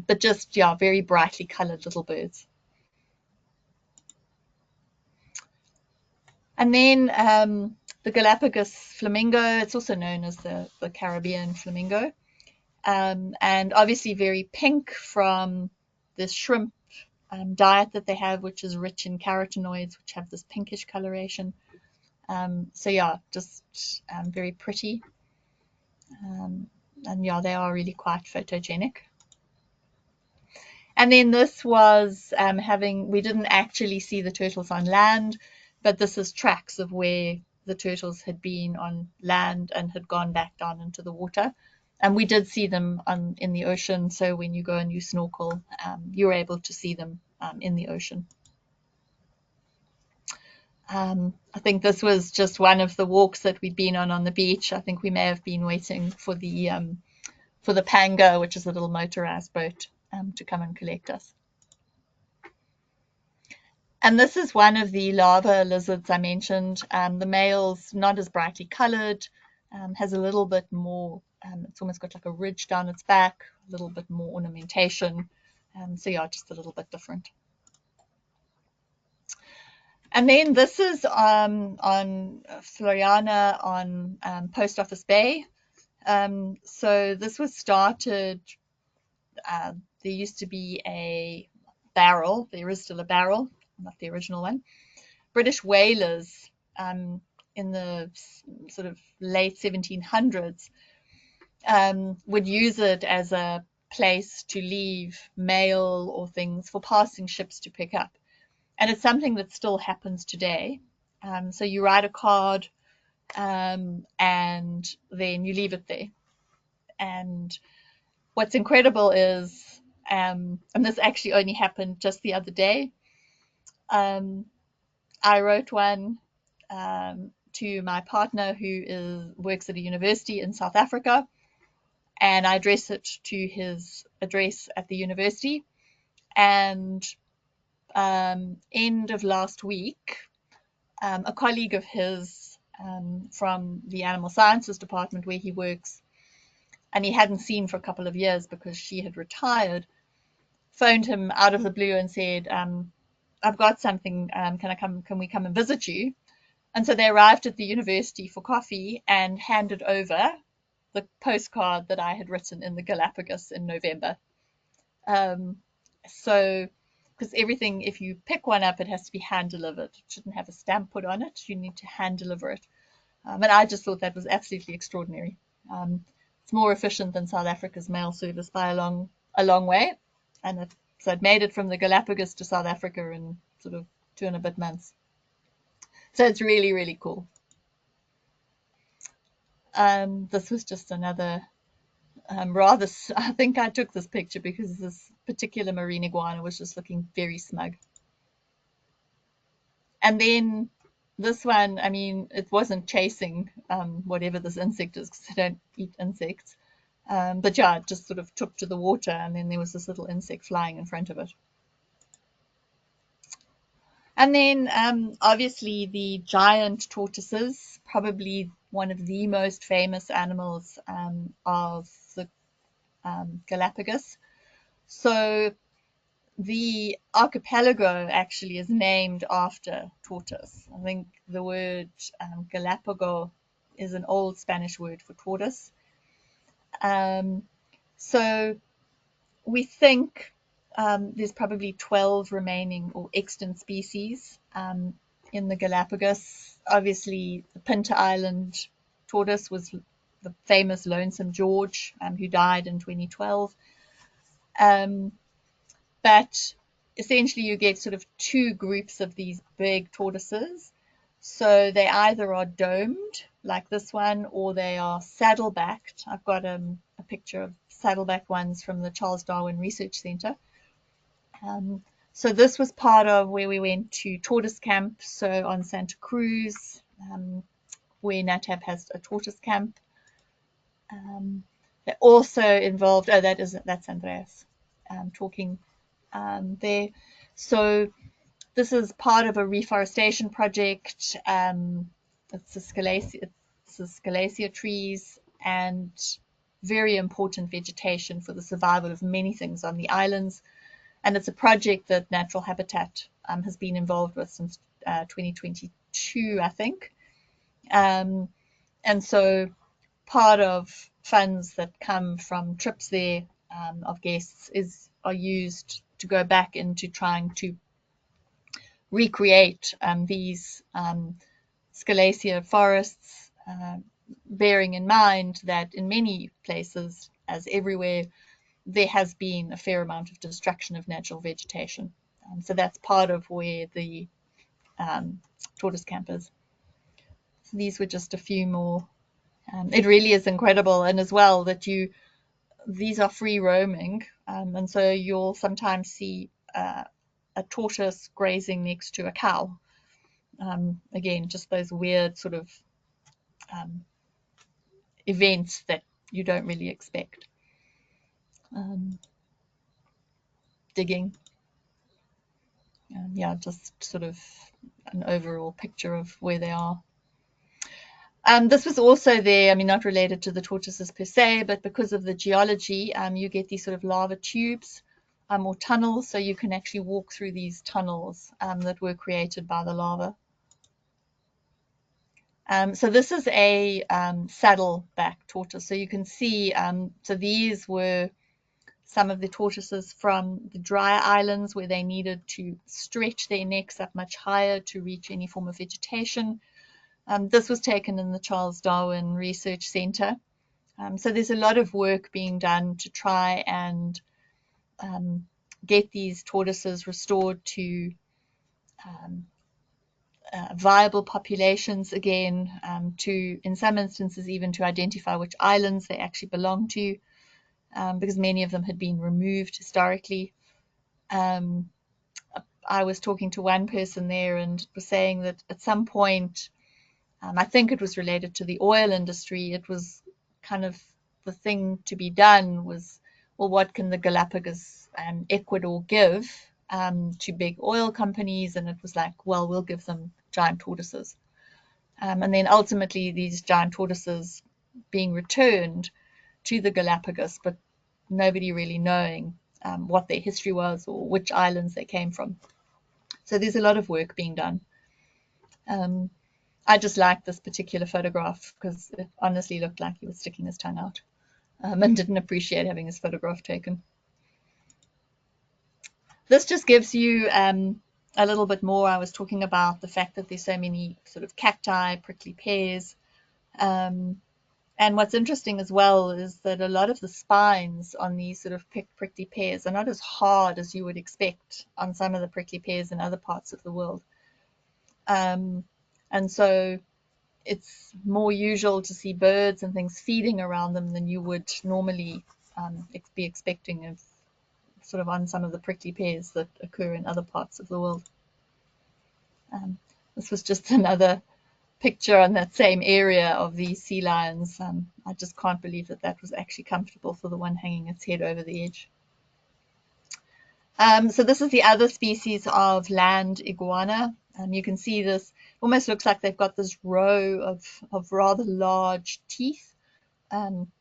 but just, yeah, very brightly colored little birds. And then the Galapagos flamingo, it's also known as the Caribbean flamingo. And obviously very pink from this shrimp diet that they have, which is rich in carotenoids, which have this pinkish coloration. So yeah, just very pretty. And yeah, they are really quite photogenic. And then this was we didn't actually see the turtles on land, but this is tracks of where the turtles had been on land and had gone back down into the water. And we did see them in the ocean. So when you go and you snorkel, you're able to see them in the ocean. I think this was just one of the walks that we'd been on the beach. I think we may have been waiting for the panga, which is a little motorized boat, to come and collect us. And this is one of the lava lizards I mentioned. The male's not as brightly colored, has a little bit more, it's almost got like a ridge down its back, a little bit more ornamentation. So yeah, just a little bit different. And then this is on Floriana on Post Office Bay. So this was started, there used to be a barrel, there is still a barrel, not the original one. British whalers in the sort of late 1700s would use it as a place to leave mail or things for passing ships to pick up. And it's something that still happens today. So you write a card and then you leave it there. And what's incredible is, and this actually only happened just the other day, I wrote one to my partner who works at a university in South Africa, and I addressed it to his address at the university. And end of last week, a colleague of his from the animal sciences department where he works, and he hadn't seen for a couple of years because she had retired, phoned him out of the blue and said, I've got something, can we come and visit you? And so they arrived at the university for coffee and handed over the postcard that I had written in the Galapagos in November. So, because everything, if you pick one up, it has to be hand delivered. It shouldn't have a stamp put on it. You need to hand deliver it. And I just thought that was absolutely extraordinary. It's more efficient than South Africa's mail service by a long way. And so it made it from the Galapagos to South Africa in sort of 2 and a bit months. So it's really, really cool. This was just another I think I took this picture because this particular marine iguana was just looking very smug. And then this one, I mean, it wasn't chasing whatever this insect is because I don't eat insects. But yeah, it just sort of took to the water, and then there was this little insect flying in front of it. And then obviously the giant tortoises, probably one of the most famous animals of the Galapagos. So the archipelago actually is named after tortoise. I think the word Galapago is an old Spanish word for tortoise. So we think there's probably 12 remaining or extant species in the Galapagos. Obviously, the Pinta Island tortoise was the famous Lonesome George, who died in 2012. But essentially, you get sort of 2 groups of these big tortoises. So they either are domed, like this one, or they are saddle-backed. I've got a picture of saddleback ones from the Charles Darwin Research Center. So this was part of where we went to tortoise camp. So on Santa Cruz, where NatHab has a tortoise camp. They're also involved. Oh, that's Andreas talking there. So This is part of a reforestation project. It's the scalacia trees, and very important vegetation for the survival of many things on the islands. And it's a project that Natural Habitat has been involved with since 2022, I think. And so part of funds that come from trips there of guests are used to go back into trying to recreate these scalacia forests, bearing in mind that in many places, as everywhere, there has been a fair amount of destruction of natural vegetation. So that's part of where the tortoise camp is. So these were just a few more. It really is incredible, and as well that these are free roaming, and so you'll sometimes see a tortoise grazing next to a cow. Again, just those weird sort of events that you don't really expect. Digging. Yeah, just sort of an overall picture of where they are. This was also there, I mean, not related to the tortoises per se, but because of the geology, you get these sort of lava tubes or tunnels, so you can actually walk through these tunnels that were created by the lava. So this is a saddleback tortoise. So you can see, so these were some of the tortoises from the drier islands where they needed to stretch their necks up much higher to reach any form of vegetation. This was taken in the Charles Darwin Research Centre. So there's a lot of work being done to try and get these tortoises restored to viable populations again, to, in some instances, even to identify which islands they actually belong to, because many of them had been removed historically. I was talking to one person there and was saying that at some point, I think it was related to the oil industry, it was kind of the thing to be done was, well, what can the Galapagos and Ecuador give to big oil companies? And it was like, well, we'll give them giant tortoises. And then ultimately these giant tortoises being returned to the Galapagos, but nobody really knowing what their history was or which islands they came from. So there's a lot of work being done. I just liked this particular photograph because it honestly looked like he was sticking his tongue out and didn't appreciate having his photograph taken. This just gives you a little bit more. I was talking about the fact that there's so many sort of cacti, prickly pears. And what's interesting as well is that a lot of the spines on these sort of prickly pears are not as hard as you would expect on some of the prickly pears in other parts of the world. And so it's more usual to see birds and things feeding around them than you would normally be expecting of sort of on some of the prickly pears that occur in other parts of the world. This was just another picture on that same area of these sea lions. I just can't believe that that was actually comfortable for the one hanging its head over the edge. So this is the other species of land iguana. You can see this almost looks like they've got this row of rather large teeth,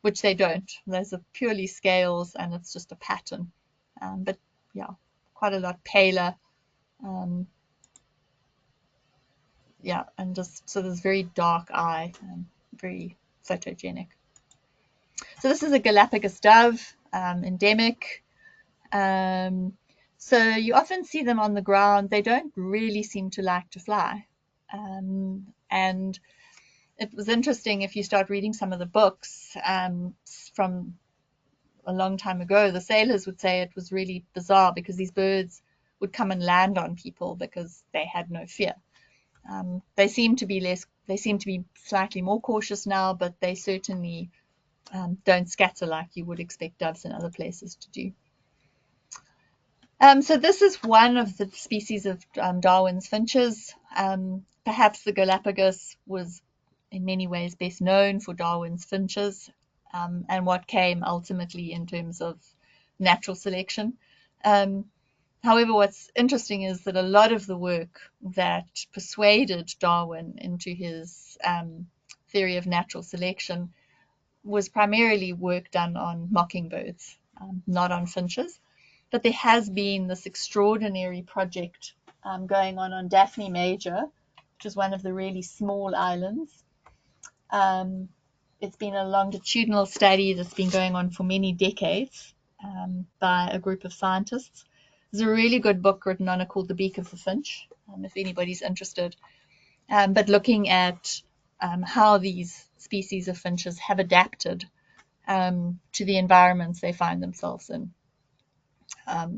which they don't. Those are purely scales and it's just a pattern. But yeah, quite a lot paler. Yeah, and just so this very dark eye, very photogenic. So this is a Galapagos dove, endemic. So you often see them on the ground. They don't really seem to like to fly. And it was interesting if you start reading some of the books from a long time ago, the sailors would say it was really bizarre because these birds would come and land on people because they had no fear. They seem to be slightly more cautious now, but they certainly don't scatter like you would expect doves in other places to do. So this is one of the species of Darwin's finches. Perhaps the Galapagos was in many ways best known for Darwin's finches and what came ultimately in terms of natural selection. However, what's interesting is that a lot of the work that persuaded Darwin into his theory of natural selection was primarily work done on mockingbirds, not on finches. But there has been this extraordinary project going on Daphne Major, which is one of the really small islands. Um, it's been a longitudinal study that's been going on for many decades by a group of scientists. There's a really good book written on it called The Beak of the Finch, if anybody's interested. But looking at how these species of finches have adapted to the environments they find themselves in.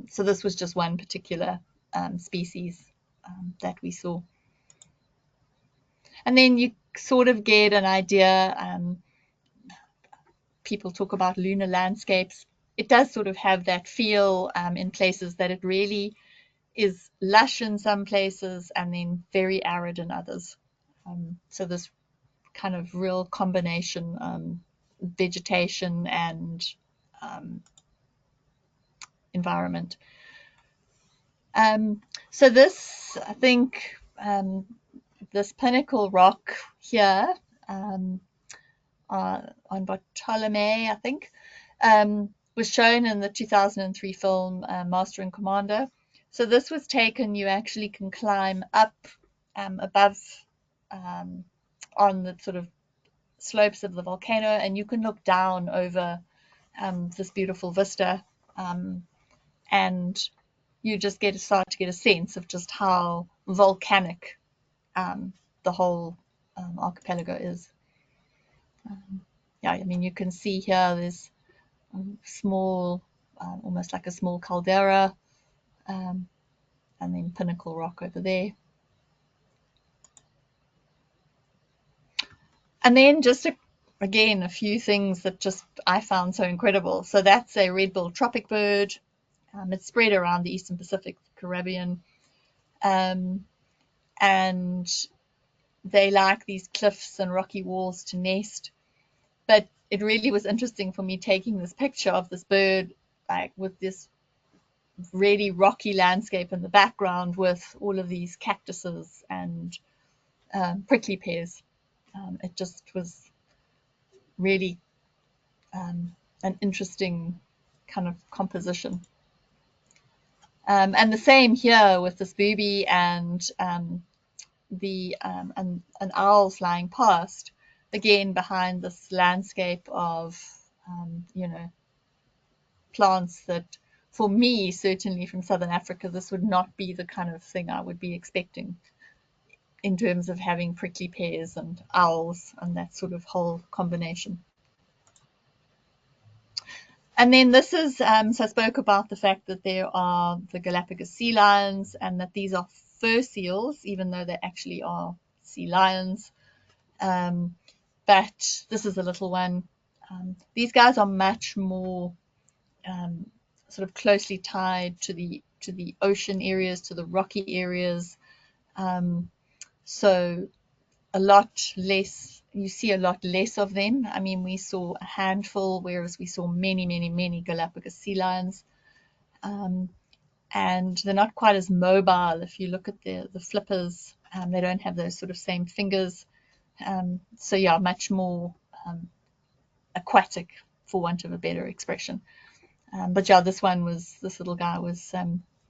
So this was just one particular species that we saw. And then you sort of get an idea. People talk about lunar landscapes. It does sort of have that feel in places that it really is lush in some places and then very arid in others. So this kind of real combination, vegetation and environment. So this, I think, this pinnacle rock here on Bartolome, I think, was shown in the 2003 film Master and Commander. So this was taken, you actually can climb up above on the sort of slopes of the volcano, and you can look down over this beautiful vista, and you just start to get a sense of just how volcanic the whole archipelago is. Yeah, I mean, you can see here there's small, almost like a small caldera, and then Pinnacle Rock over there. And then just again, a few things that just I found so incredible. So that's a red-billed tropic bird. It's spread around the Eastern Pacific, Caribbean, and they like these cliffs and rocky walls to nest. But it really was interesting for me taking this picture of this bird, like with this really rocky landscape in the background with all of these cactuses and prickly pears. It just was really an interesting kind of composition. And the same here with this booby and an owl flying past, again behind this landscape of plants that, for me, certainly from Southern Africa, this would not be the kind of thing I would be expecting in terms of having prickly pears and owls and that sort of whole combination. And then this is, so I spoke about the fact that there are the Galapagos sea lions and that these are fur seals, even though they actually are sea lions. But this is a little one. These guys are much more sort of closely tied to the ocean areas, to the rocky areas. So a lot less, you see a lot less of them. I mean, we saw a handful, whereas we saw many, many, many Galapagos sea lions. And they're not quite as mobile. If you look at the flippers, they don't have those sort of same fingers. So yeah, much more aquatic, for want of a better expression. But yeah, this little guy was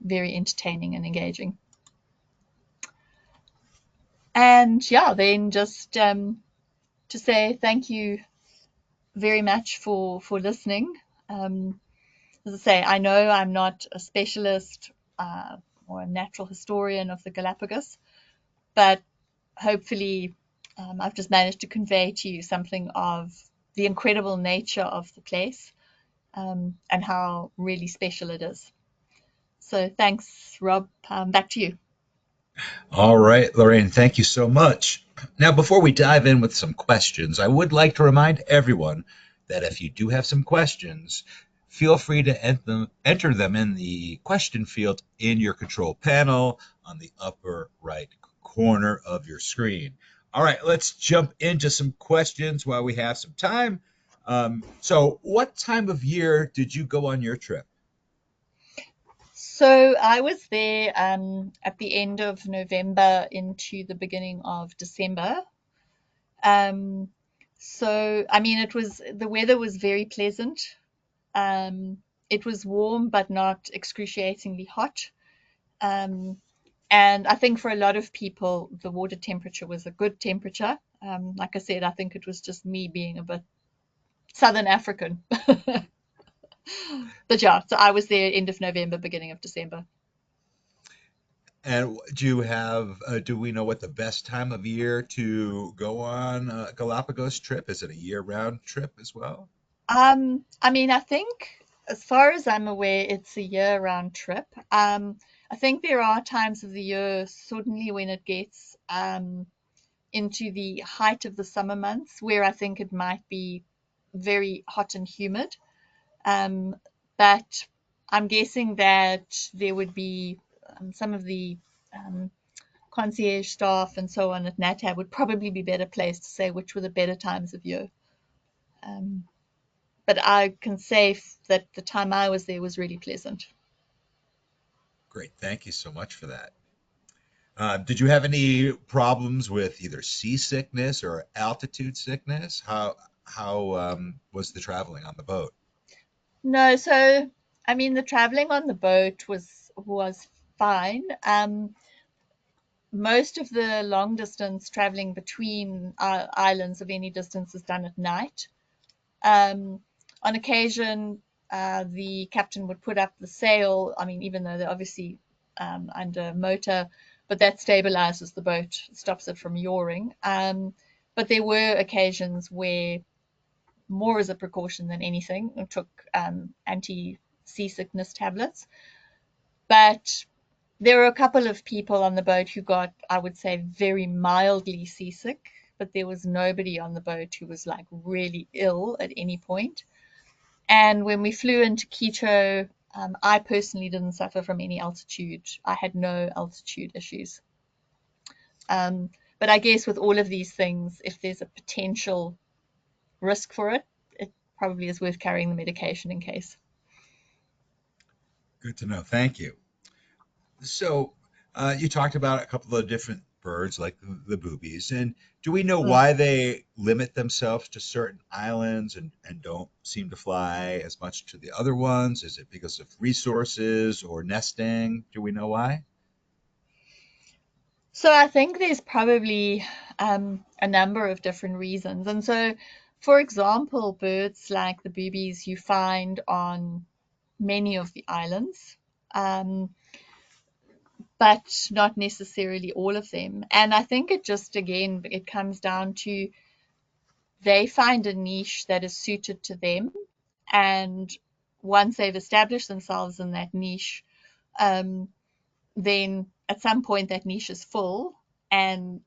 very entertaining and engaging. And yeah, then just to say thank you very much for listening. As I say, I know I'm not a specialist or a natural historian of the Galapagos, but hopefully I've just managed to convey to you something of the incredible nature of the place and how really special it is. So thanks, Rob. Back to you. All right, Lorraine, thank you so much. Now, before we dive in with some questions, I would like to remind everyone that if you do have some questions, feel free to enter them in the question field in your control panel on the upper right corner of your screen. All right, let's jump into some questions while we have some time. So, what time of year did you go on your trip? So I was there at the end of November into the beginning of December. Um, so I mean, the weather was very pleasant. Um, it was warm but not excruciatingly hot. Um, and I think for a lot of people, the water temperature was a good temperature. Like I said, I think it was just me being a bit Southern African. But yeah, so I was there end of November, beginning of December. And do we know what the best time of year to go on a Galapagos trip? Is it a year-round trip as well? I mean, I think as far as I'm aware, it's a year-round trip. I think there are times of the year, certainly when it gets into the height of the summer months, where I think it might be very hot and humid. Um, but I'm guessing that there would be some of the um, concierge staff and so on at NatHab would probably be better placed to say which were the better times of year. Um, but I can say that the time I was there was really pleasant. Great, thank you so much for that. Did you have any problems with either seasickness or altitude sickness? How was the traveling on the boat? No, so I mean the traveling on the boat was fine. Most of the long distance traveling between islands of any distance is done at night. On occasion, the captain would put up the sail. I mean, even though they're obviously under motor, but that stabilizes the boat, stops it from yawing. But there were occasions where, more as a precaution than anything, I took anti seasickness tablets. But there were a couple of people on the boat who got, I would say, very mildly seasick, but there was nobody on the boat who was like really ill at any point. And when we flew into Quito, I personally didn't suffer from any altitude. I had no altitude issues. Um, but I guess with all of these things, if there's a potential risk for it, it probably is worth carrying the medication in case. Good to know. Thank you. So, you talked about a couple of different birds, like the boobies, and do we know Mm. why they limit themselves to certain islands and don't seem to fly as much to the other ones? Is it because of resources or nesting? Do we know why? So I think there's probably a number of different reasons. And so, for example, birds like the boobies you find on many of the islands, um, but not necessarily all of them. And I think it just, again, it comes down to they find a niche that is suited to them. And once they've established themselves in that niche, um, then at some point that niche is full and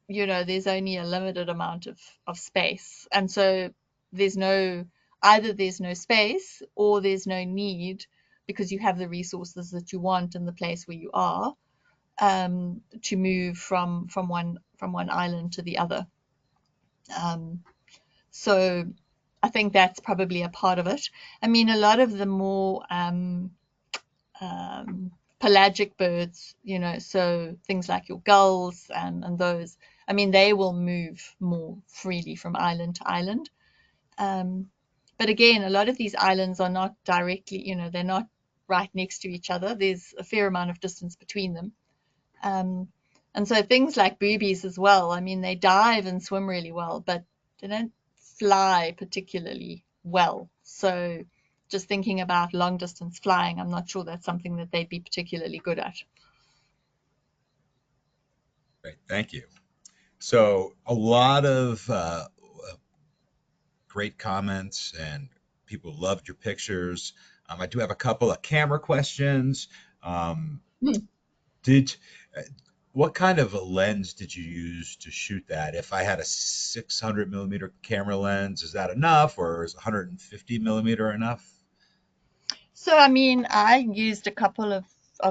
there's only a limited amount of space. And so there's no, either there's no space or there's no need because you have the resources that you want in the place where you are to move from one island to the other. Um, so I think that's probably a part of it. I mean, a lot of the more um, pelagic birds, so things like your gulls and those, I mean, they will move more freely from island to island. Um, but again, a lot of these islands are not directly, they're not right next to each other. There's a fair amount of distance between them. Um, and so things like boobies as well, I mean, they dive and swim really well, but they don't fly particularly well. So just thinking about long distance flying, I'm not sure that's something that they'd be particularly good at. Great, thank you. So, a lot of great comments, and people loved your pictures. I do have a couple of camera questions. Um, Hmm. did uh, What kind of a lens did you use to shoot that? If I had a 600 millimeter camera lens, is that enough, or is 150 millimeter enough? So I mean, I used a couple of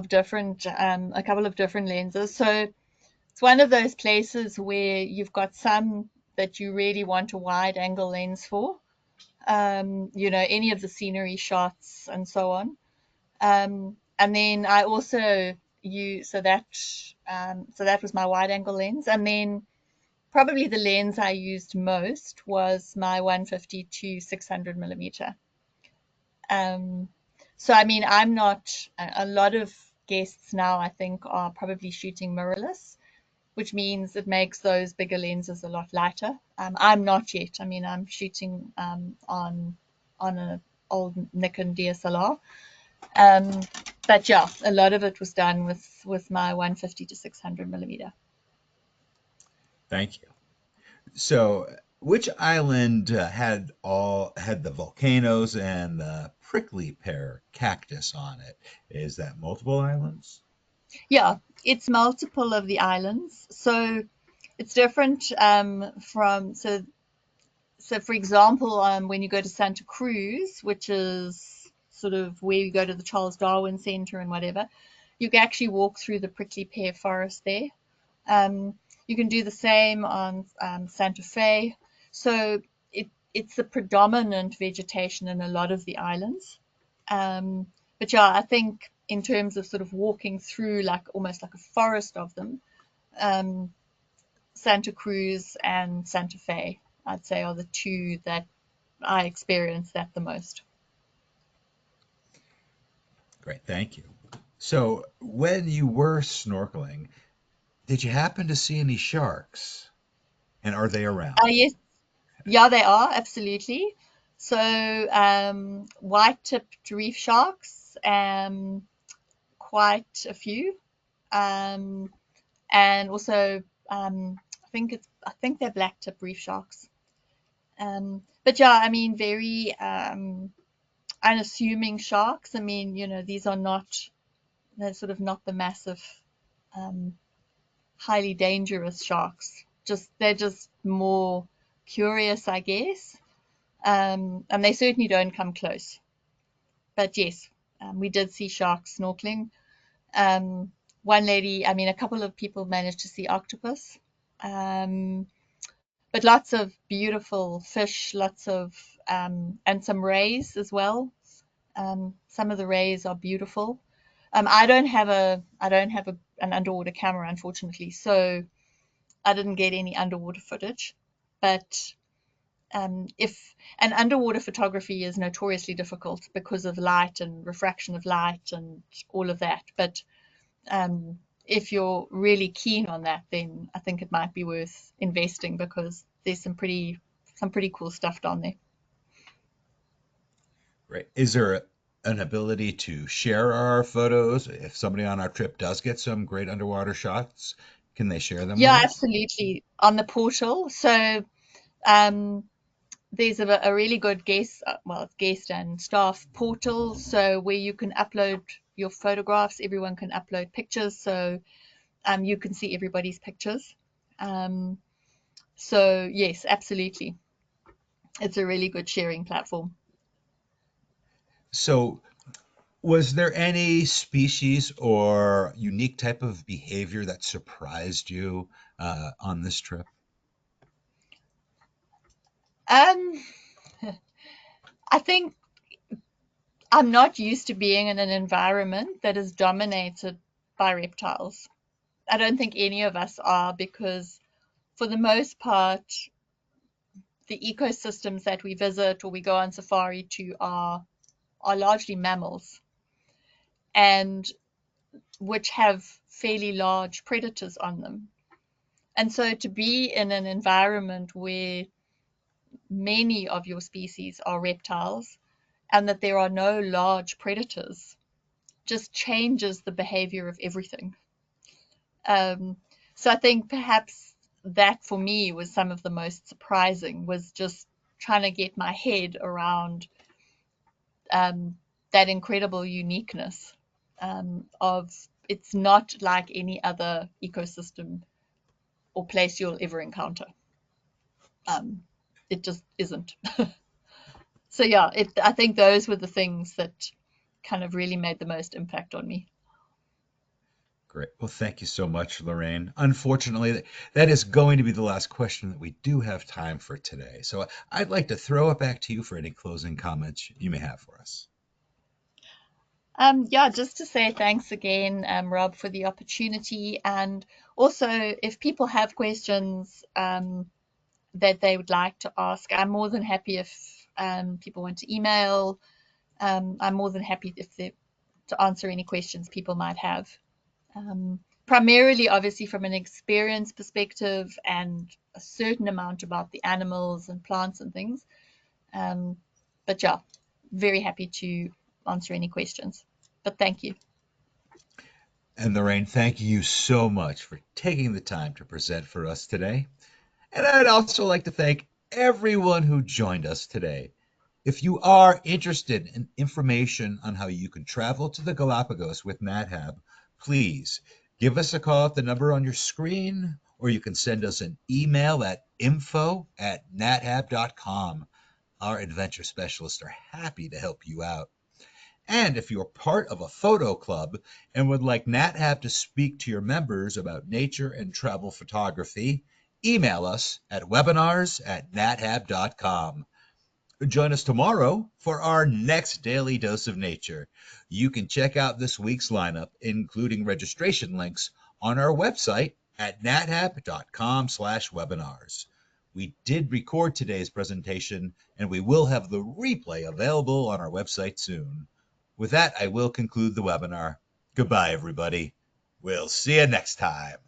different lenses. So it's one of those places where you've got some that you really want a wide angle lens for, any of the scenery shots and so on. And then I also use so that was my wide angle lens, and then probably the lens I used most was my 150 to 600 millimeter. Um, so I mean, I'm not a lot of guests now, I think, are probably shooting mirrorless, which means it makes those bigger lenses a lot lighter. I'm not yet. I mean, I'm shooting on a old Nikon DSLR. Um, but yeah, a lot of it was done with my 150 to 600 millimeter. Thank you. So, which island had the volcanoes and the prickly pear cactus on it? Is that multiple islands? Yeah, it's multiple of the islands, so it's different from so for example, when you go to Santa Cruz, which is sort of where you go to the Charles Darwin Center and whatever, you can actually walk through the prickly pear forest there. You can do the same on Santa Fe. So it's the predominant vegetation in a lot of the islands. Um, but yeah, I think in terms of sort of walking through like almost like a forest of them, um, Santa Cruz and Santa Fe, I'd say, are the two that I experience that the most. Great, thank you. So, when you were snorkeling, did you happen to see any sharks? And are they around? Yes, yeah, they are absolutely. So white-tipped reef sharks, quite a few, um, and also I think they're black-tip reef sharks. But yeah, I mean, very unassuming sharks. I mean, these are not they're sort of not the massive, um, highly dangerous sharks. Just they're just more curious, I guess. And they certainly don't come close. But yes, we did see sharks snorkeling. One lady, I mean, a couple of people managed to see octopus, um, but lots of beautiful fish, lots of and some rays as well. Some of the rays are beautiful. I don't have an underwater camera, unfortunately, so I didn't get any underwater footage. But if and underwater photography is notoriously difficult because of light and refraction of light and all of that. But if you're really keen on that, then I think it might be worth investing because there's some pretty cool stuff down there. Right. Is there an ability to share our photos? If somebody on our trip does get some great underwater shots, can they share them with Yeah, us? absolutely. On the portal, so um, there's a really good guest and staff portal, so where you can upload your photographs. Everyone can upload pictures, so you can see everybody's pictures. Um, so yes, absolutely, it's a really good sharing platform. So, was there any species or unique type of behavior that surprised you on this trip? Um, I think I'm not used to being in an environment that is dominated by reptiles. I don't think any of us are because, for the most part, the ecosystems that we visit or we go on safari to are largely mammals and which have fairly large predators on them. And so to be in an environment where many of your species are reptiles and that there are no large predators just changes the behavior of everything. Um, so I think perhaps that for me was some of the most surprising was just trying to get my head around um, that incredible uniqueness of it's not like any other ecosystem or place you'll ever encounter. Um, it just isn't. So yeah, I think those were the things that kind of really made the most impact on me. Great. Well, thank you so much, Lorraine. Unfortunately, that is going to be the last question that we do have time for today. So I'd like to throw it back to you for any closing comments you may have for us. Yeah, just to say thanks again, Rob, for the opportunity. And also, if people have questions that they would like to ask, I'm more than happy if people want to email. I'm more than happy if they, to answer any questions people might have. Primarily, obviously, from an experience perspective and a certain amount about the animals and plants and things. Um, but yeah, very happy to answer any questions. But thank you. And Lorraine, thank you so much for taking the time to present for us today. And I'd also like to thank everyone who joined us today. If you are interested in information on how you can travel to the Galapagos with NatHab, please give us a call at the number on your screen, or you can send us an email at info@nathab.com. Our adventure specialists are happy to help you out. And if you're part of a photo club and would like NatHab to speak to your members about nature and travel photography, email us at webinars@nathab.com. Join us tomorrow for our next Daily Dose of Nature. You can check out this week's lineup, including registration links, on our website at nathab.com/webinars. We did record today's presentation, and we will have the replay available on our website soon. With that, I will conclude the webinar. Goodbye, everybody. We'll see you next time.